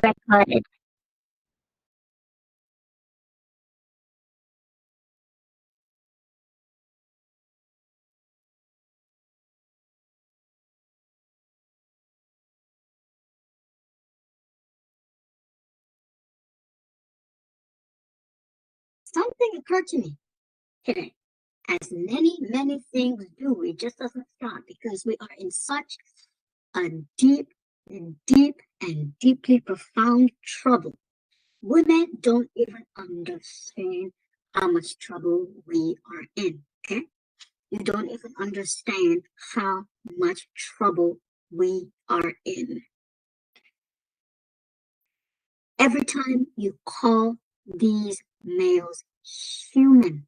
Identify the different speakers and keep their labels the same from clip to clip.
Speaker 1: recorded.
Speaker 2: Something occurred to me today, as many things do. It just doesn't stop because we are in such a deep and deeply profound trouble. Women don't even understand how much trouble we are in, okay? You don't even understand how much trouble we are in. Every time you call these males human,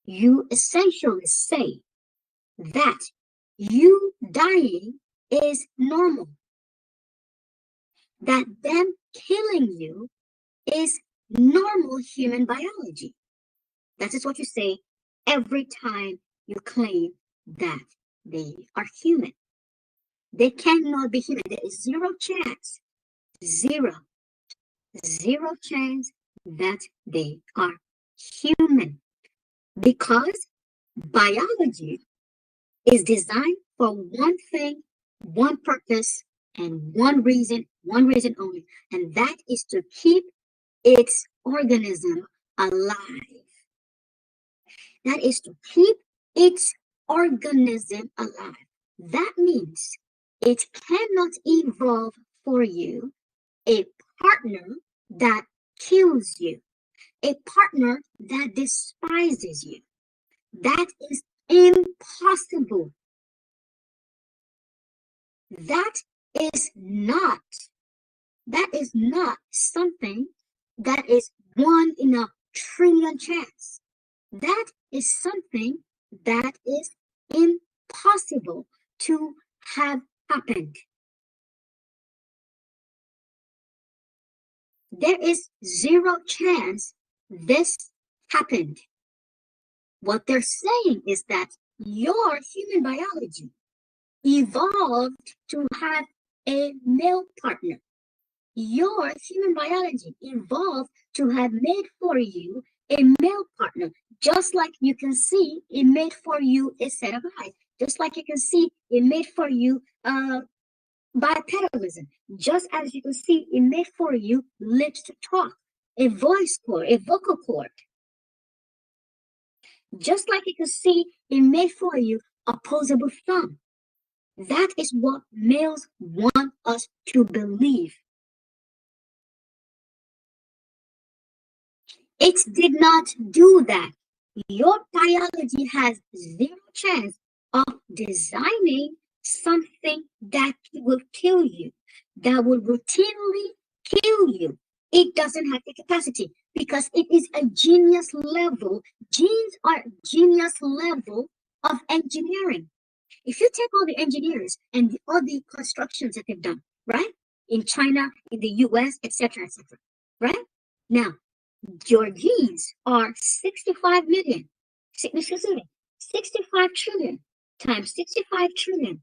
Speaker 2: you essentially say that you dying is normal, that them killing you is normal human biology. That is what you say every time you claim that they are human. They cannot be human. There is zero chance, zero, zero chance that they are human because biology is designed for one thing, one purpose, and one reason only, and that is to keep its organism alive. That is to keep its organism alive. That means it cannot evolve for you a partner that kills you, a partner that despises you. That is impossible. That is not, that is not something that is 1 in 1 trillion chance. That is something that is impossible to have happened. There is zero chance this happened. What they're saying is that your human biology evolved to have a male partner. Your human biology evolved to have made for you a male partner, just like you can see it made for you a set of eyes, just like you can see it made for you bipedalism, just as you can see it made for you lips to talk, a voice cord, a vocal cord, just like you can see it made for you opposable thumb. That is what males want us to believe. It did not do that. Your biology has zero chance of designing something that will kill you, that will routinely kill you. It doesn't have the capacity because it is a genius level. Genes are genius level of engineering. If you take all the engineers and all the constructions that they've done, right? In China, in the US, etc., right? Now, your genes are 65 million, 65 trillion times 65 trillion,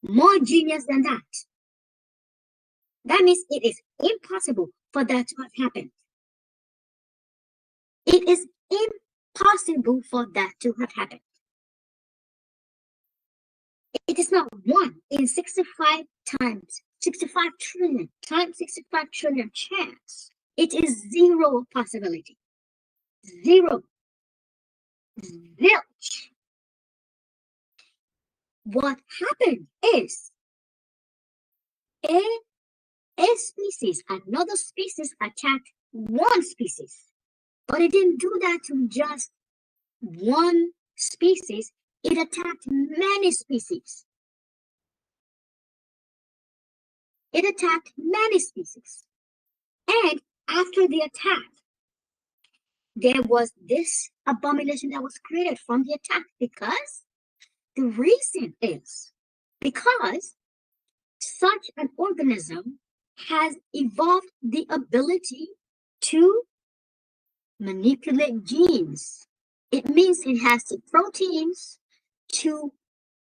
Speaker 2: more genius than that. That means it is impossible for that to have happened. It is impossible for that to have happened. It is not 1 in 65 times 65 trillion times 65 trillion chance. It is zero possibility. Zero. Zilch. What happened is a, a species, another species attacked one species. But it didn't do that to just one species, it attacked many species. It attacked many species. And after the attack, there was this abomination that was created from the attack because the reason is because such an organism has evolved the ability to manipulate genes. It means it has the proteins to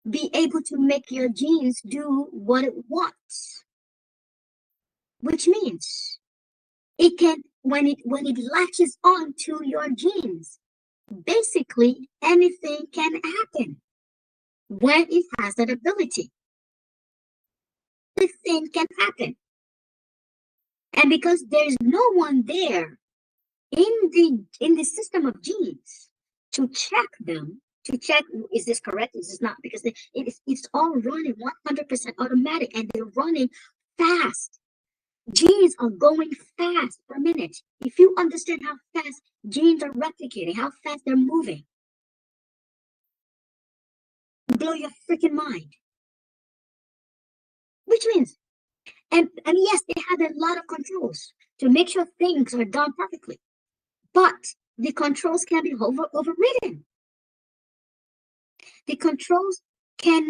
Speaker 2: be able to make your genes do what it wants. which means it can, when it latches on to your genes, basically anything can happen when it has that ability. The thing can happen. And because there's no one there in the system of genes to check them, to check, is this correct, is this not, because it's all running 100% automatic, and they're running fast. Genes are going fast per minute. If you understand how fast genes are replicating, how fast they're moving, blow your freaking mind. Which means, and yes, they have a lot of controls to make sure things are done perfectly, but the controls can be overridden. The controls can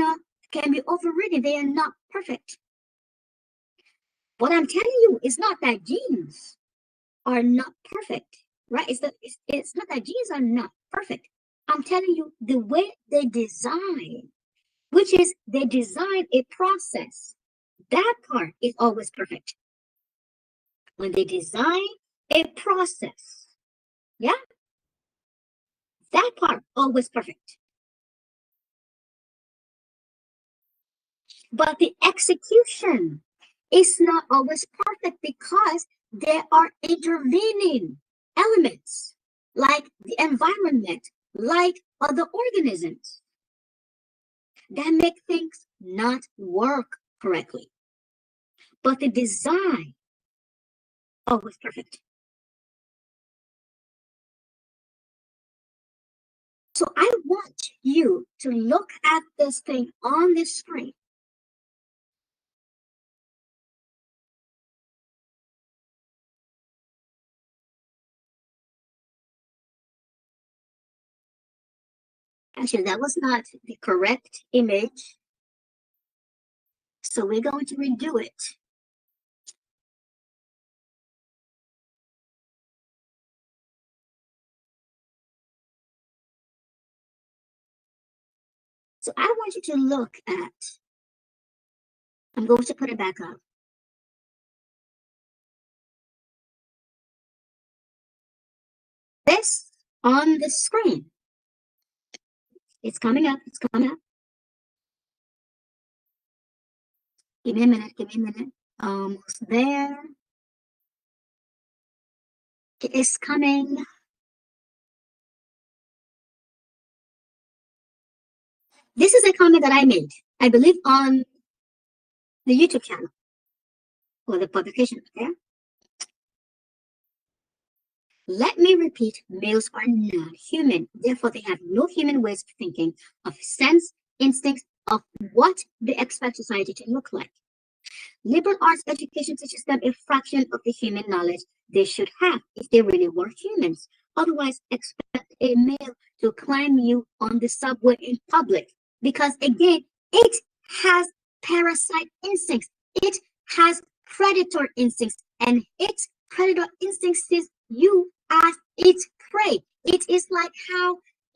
Speaker 2: be overridden. They are not perfect. What I'm telling you is not that genes are not perfect, right? It's not that genes are not perfect. I'm telling you the way they design, which is they design a process. That part is always perfect. When they design a process, yeah, that part always perfect. But the execution is not always perfect because there are intervening elements like the environment, like other organisms that make things not work correctly. But the design always perfect. So I want you to look at this thing on the screen. Actually, that was not the correct image. So we're going to redo it. So I want you to look at, I'm going to put it back up. This on the screen. It's coming up. It's coming up. Give me a minute. Give me a minute. Almost there. It is coming. This is a comment that I made, I believe, on the YouTube channel or the publication. Okay. Let me repeat, males are not human. Therefore, they have no human ways of thinking, of sense, instincts, of what they expect society to look like. Liberal arts education teaches them a fraction of the human knowledge they should have if they really were humans. Otherwise, expect a male to climb you on the subway in public. Because again, it has parasite instincts. It has predator instincts. And its predator instincts sees you as its prey. It is like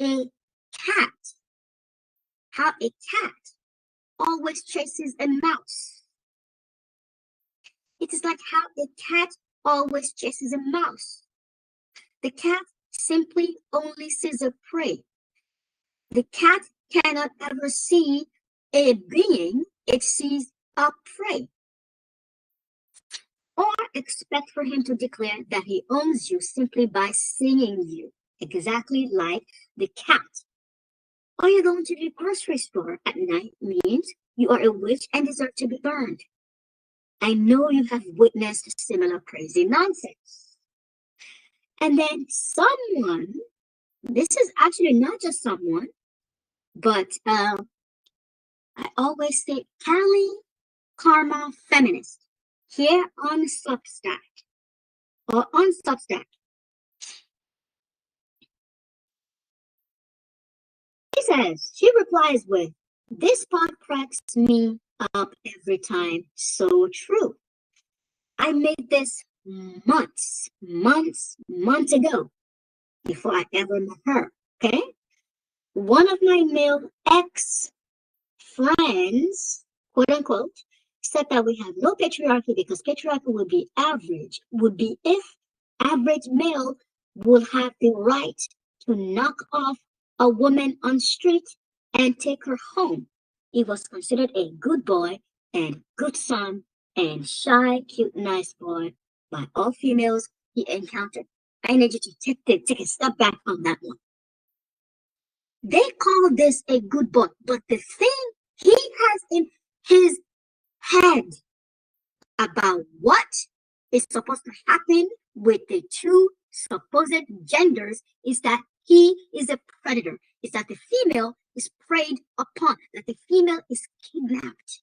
Speaker 2: a cat, how a cat always chases a mouse. It is like how a cat always chases a mouse. The cat simply only sees a prey. The cat cannot ever see a being, it sees a prey. Or expect for him to declare that he owns you simply by seeing you, exactly like the cat. Are you going to the grocery store at night means you are a witch and deserve to be burned. I know you have witnessed similar crazy nonsense. And then someone, this is actually not just someone, but I always say Kelly Karma Feminist here on Substack or on Substack. She replies with, this part cracks me up every time. So true. I made this months ago before I ever met her. Okay. One of my male ex friends, quote unquote, said that we have no patriarchy because patriarchy would be if average male would have the right to knock off a woman on street and take her home. He was considered a good boy and good son and shy, cute, nice boy by all females he encountered. I need you to take a step back on that one. They call this a good boy, but the thing he has in his head about what is supposed to happen with the two supposed genders is that he is a predator, is that the female is preyed upon, that the female is kidnapped,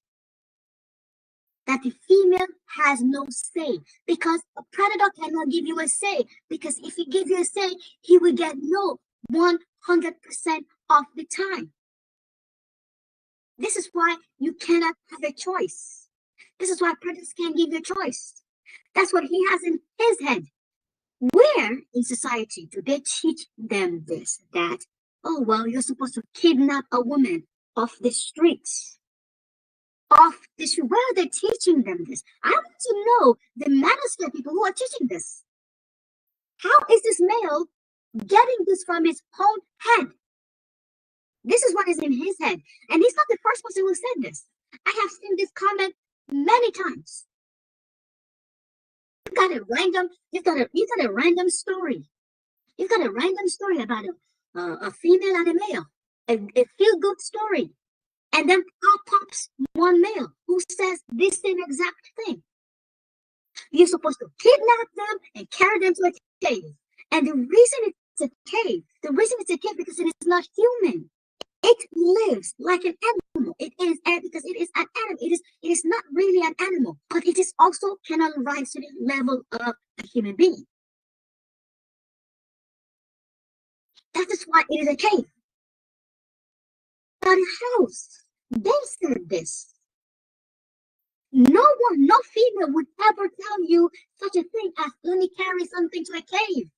Speaker 2: that the female has no say because a predator cannot give you a say because if he gives you a say, he will get no 100% of the time. This is why you cannot have a choice. This is why predators can't give you a choice. That's what he has in his head. Where in society do they teach them this? That, oh, well, you're supposed to kidnap a woman off the streets. Off the street. Where are they teaching them this? I want to know the manosphere people who are teaching this. How is this male getting this from his own head? This is what is in his head. And he's not the first person who said this. I have seen this comment many times. You've got a random story. You've got a random story about a female and a male, a feel good story. And then out pops one male who says this same exact thing. You're supposed to kidnap them and carry them to a cave. And the reason it's a cave, because it is not human. It lives like an animal. It is because it is an animal. It is not really an animal, but it is also cannot rise to the level of a human being. That is why it is a cave. Not a house. They said this. No female would ever tell you such a thing as let me carry something to a cave.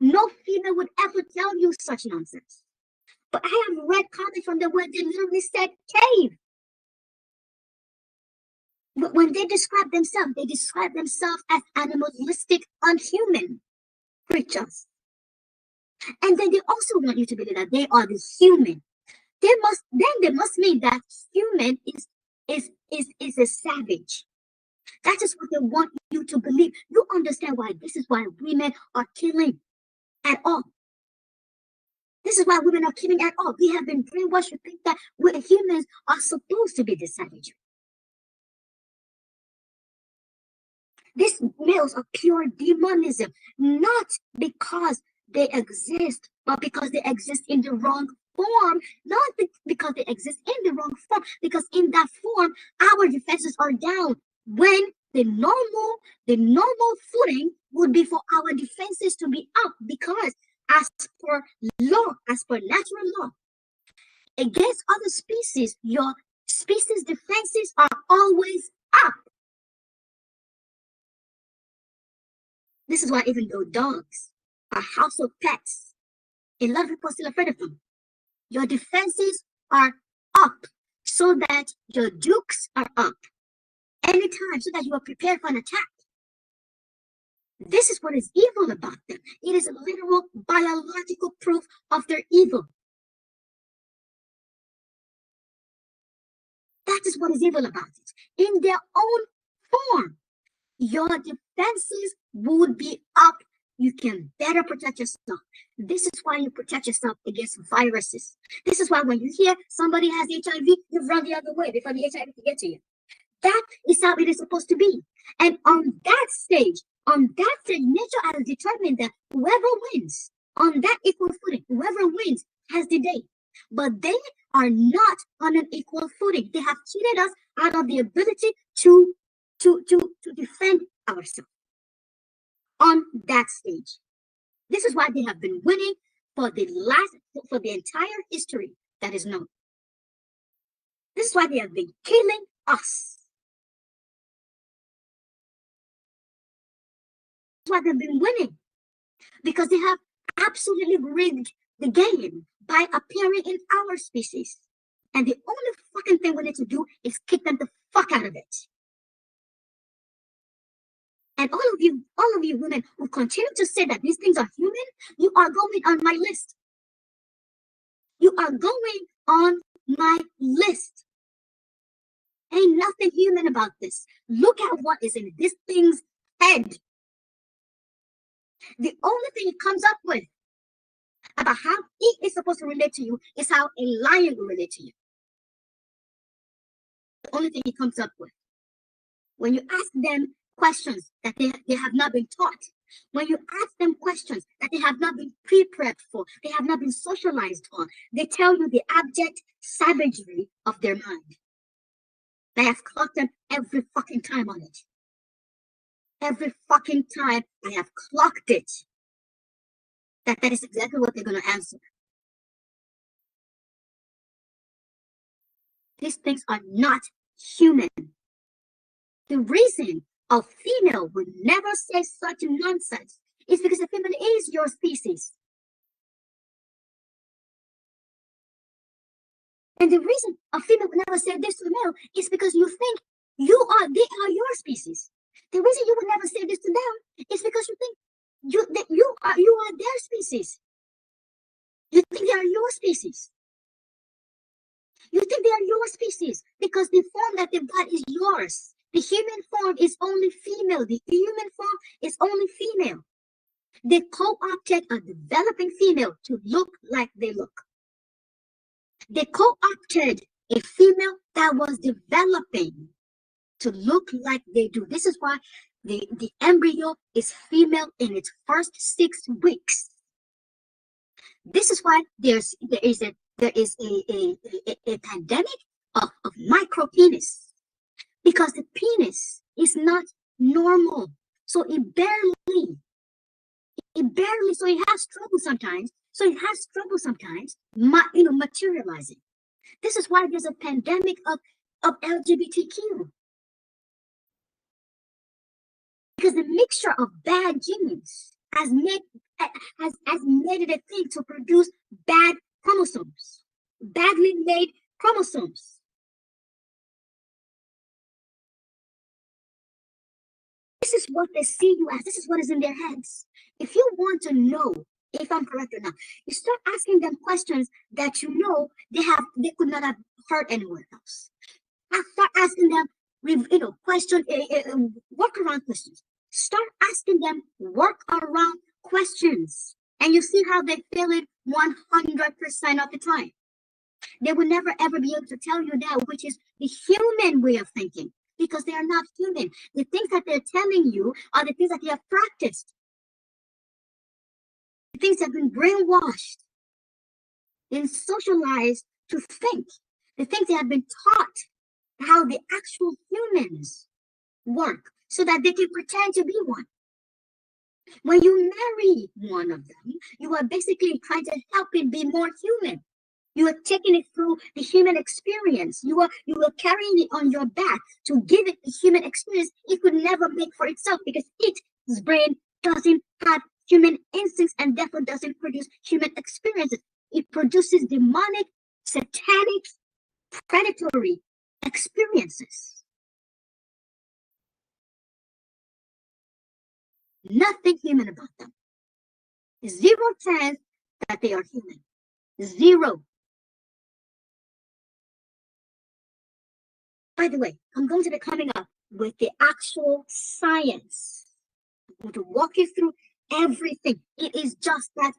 Speaker 2: No female would ever tell you such nonsense. But I have read comments from them where they literally said cave. But when they describe themselves as animalistic, unhuman creatures. And then they also want you to believe that they are the human. They must mean that human is a savage. That is what they want you to believe. You understand why this is why women are killing at all. This is why women are killing at all. We have been brainwashed to think that we humans are supposed to be the savage. These males are pure demonism, not because they exist, but because they exist in the wrong form, not because they exist in the wrong form, because in that form, our defenses are down. When the normal footing would be for our defenses to be up, because as per law, as per natural law, against other species, your species defenses are always up. This is why even though dogs are household pets, a lot of people are still afraid of them. Your defenses are up so that your dukes are up anytime so that you are prepared for an attack. This is what is evil about them. It is a literal biological proof of their evil. That is what is evil about it. In their own form, your defenses would be up. You can better protect yourself. This is why you protect yourself against viruses. This is why when you hear somebody has HIV, you run the other way before the HIV can get to you. That is how it is supposed to be. And on that stage, nature has determined that whoever wins on that equal footing, whoever wins has the day. But they are not on an equal footing. They have cheated us out of the ability to defend ourselves on that stage. This is why they have been winning for the entire history that is known. This is why they have been killing us. That's why they've been winning. Because they have absolutely rigged the game by appearing in our species. And the only fucking thing we need to do is kick them the fuck out of it. And all of you women who continue to say that these things are human, you are going on my list. You are going on my list. Ain't nothing human about this. Look at what is in this thing's head. The only thing it comes up with about how it is supposed to relate to you is how a lion will relate to you. The only thing it comes up with. When you ask them questions that they have not been taught, when you ask them questions that they have not been pre-prepped for, they have not been socialized on, they tell you the abject savagery of their mind. I have clocked them every fucking time on it. Every fucking time I have clocked it. That is exactly what they're going to answer. These things are not human. The reason a female would never say such nonsense is because a female is your species. And the reason a female would never say this to a male is because you think they are your species. The reason you would never say this to them is because you think you are their species. You think they are your species. You think they are your species because the form that they've got is yours. The human form is only female. The human form is only female. They co-opted a developing female to look like they look. They co-opted a female that was developing to look like they do. This is why the embryo is female in its first 6 weeks. This is why there is a pandemic of micro penis, because the penis is not normal. So it barely, so it has trouble sometimes. Materializing. This is why there's a pandemic of LGBTQ. Because the mixture of bad genes has made it a thing to produce bad chromosomes, badly made chromosomes. This is what they see you as. This is what is in their heads. If you want to know if I'm correct or not, you start asking them questions that you know they could not have heard anywhere else. I start asking them, workaround questions. Start asking them workaround questions, and you see how they fail it 100% of the time. They will never ever be able to tell you that, which is the human way of thinking, because they are not human. The things that they're telling you are the things that they have practiced. The things that have been brainwashed and socialized to think. The things they have been taught how the actual humans work so that they can pretend to be one. When you marry one of them, you are basically trying to help it be more human. You are taking it through the human experience. You are carrying it on your back to give it the human experience it could never make for itself, because its brain doesn't have human instincts and therefore doesn't produce human experiences. It produces demonic, satanic, predatory experiences. Nothing human about them. 0 chance that they are human. 0. By the way, I'm going to be coming up with the actual science. I'm going to walk you through everything. It is just that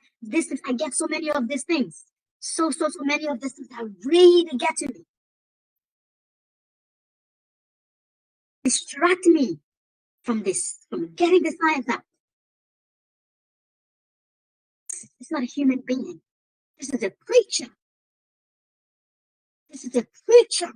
Speaker 2: I get so many of these things. So many of these things that really get to me. Distract me from getting the science out. It's not a human being. This is a creature. This is a creature